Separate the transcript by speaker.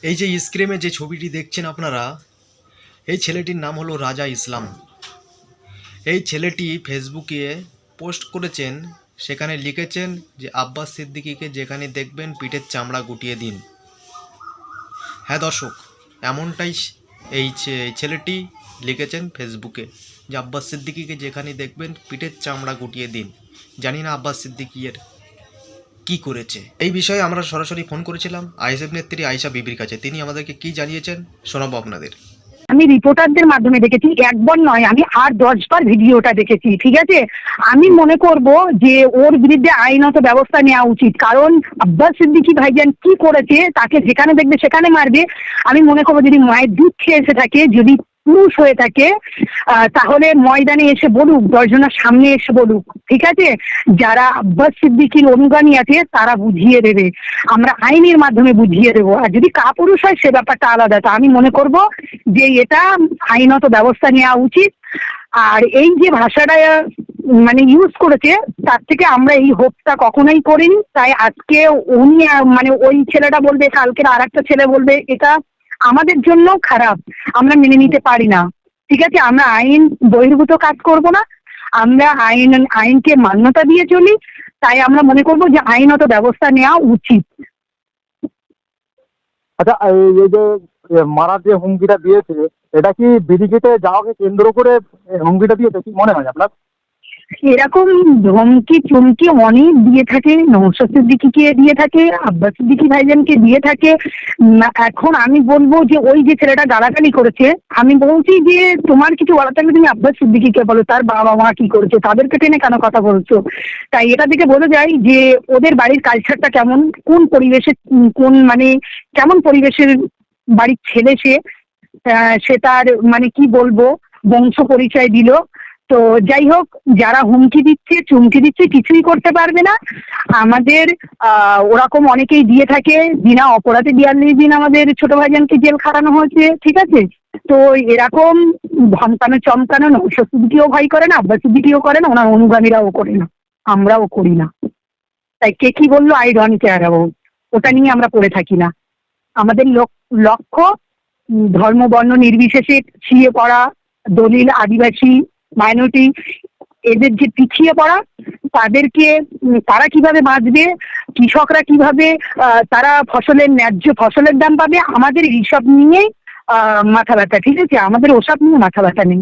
Speaker 1: এই যে স্ক্রিনে যে ছবিটি দেখছেন আপনারা, এই ছেলেটির নাম হলো রাজা ইসলাম। এই ছেলেটি ফেসবুকে পোস্ট করেছেন, সেখানে লিখেছেন যে আব্বাস সিদ্দিকীকে যেখানে দেখবেন পিঠের চামড়া গুটিয়ে দিন। হ্যাঁ দর্শক, এমনটাই এই ছেলেটি লিখেছেন ফেসবুকে যে আব্বাস সিদ্দিকীকে যেখানে দেখবেন পিঠের চামড়া গুটিয়ে দিন। জানি না আব্বাস সিদ্দিকীর কি করেছে। এই বিষয়ে আমরা সরাসরি ফোন করেছিলাম আইএসএফ নেত্রী আয়েশা বিবির কাছে। তিনি আমাদেরকে কি জানিয়েছেন শোনাবো আপনাদের।
Speaker 2: আমি রিপোর্টারদের মাধ্যমে দেখেছি, একবার নয়, আমি আর 10 বার ভিডিওটা দেখেছি। ঠিক আছে, আমি মনে করব যে ওর বিরুদ্ধে আইনত ব্যবস্থা নেওয়া উচিত। কারণ আব্বাস সিদ্দিকী ভাইজান কি করেছে, তাকে যেখানে দেখবে সেখানে মারবে। আমি মনে করবো যদি মায়ের দুধ খেয়ে এসে থাকে, যদি পুরুষ হয়ে থাকে, তাহলে ময়দানে এসে বলুক, 10 জনের সামনে এসে বলুক। ঠিক আছে, যারা আব্বাস সিদ্দিকীর অনুগামী আছে তারা বুঝিয়ে দেবে, আমরা আইনের মাধ্যমে বুঝিয়ে দেবো। আর যদি কাপুরুষ হয় সে ব্যাপারটা আলাদা। তা আমি মনে করব যে এটা আইনত ব্যবস্থা নেওয়া উচিত। আর এই যে ভাষাটা মানে ইউজ করেছে, তার থেকে আমরা এই হোপটা কখনোই করিনি। তাই আজকে উনি মানে ওই ছেলেটা বলবে, কালকের আর একটা ছেলে বলবে, এটা আমাদের জন্য খারাপ, আমরা মেনে নিতে পারি না। ঠিক আছে, আমরা আইন বহির্ভূত কাজ করব না, আমরা আইনকে মান্যতা দিয়ে চলি। তাই আমরা মনে করব যে আইনত ব্যবস্থা নেওয়া উচিত।
Speaker 3: আচ্ছা, এই যে মারার যে হুমকিটা দিয়েছে, এটা কি বিডিজিতে যাওয়াকে কেন্দ্র করে হুমকিটা দিয়েছে কি মনে হয় আপনার?
Speaker 2: এরকম ধমকি চমকি অনেক দিয়ে থাকে, নওশাদ সিদ্দিকীকে দিয়ে থাকে, আব্বাস সিদ্দিকী ভাইজানকে দিয়ে থাকে। এখন আমি বলবো যে ওই যে ছেলেটা গালাগালি করেছে, আমি বলছি যে তোমার কিছু বলার থাকলে তুমি আব্বাস সিদ্দিকীকে বলো, তার বাবা মা কি করেছে, তাদেরকে টেনে কেন কথা বলছো। তাই এটা থেকে বোঝা যায় যে ওদের বাড়ির কালচারটা কেমন, কোন পরিবেশে, কোন মানে কেমন পরিবেশের বাড়ির ছেলে সে। সে তার মানে কি বলবো, বংশ পরিচয় দিল। তো যাই হোক, যারা হুমকি দিচ্ছে চুমকি দিচ্ছে কিছুই করতে পারবে না আমাদের। ওরকম অনেকেই দিয়ে থাকে, বিনা অপরাধে 42 দিন আমাদের ছোট ভাইজানকে জেল খাটানো হয়েছে। ঠিক আছে, তো এরকম ধমকানো চমকানো নওশাদ সিদ্দিকীও ভয় করে না, আব্বাস সিদ্দিকীও করে না, ওনার অনুগামীরাও করে না, আমরাও করি না। তাই কে কি বললো আই ডোন্ট কেয়ার অ্যাবাউট, ওটা নিয়ে আমরা পড়ে থাকি না। আমাদের লক্ষ্য ধর্ম বর্ণ নির্বিশেষে পিছিয়ে পড়া, দলিল, আদিবাসী, মাইনরিটি, এদের যে পিছিয়ে পড়া, তাদেরকে তারা কিভাবে বাঁচবে, কৃষকরা কিভাবে তারা ন্যায্য ফসলের দাম পাবে, আমাদের এইসব নিয়ে মাথা ব্যথা। ঠিক আছে, আমাদের ওসব নিয়ে মাথা ব্যথা নেই।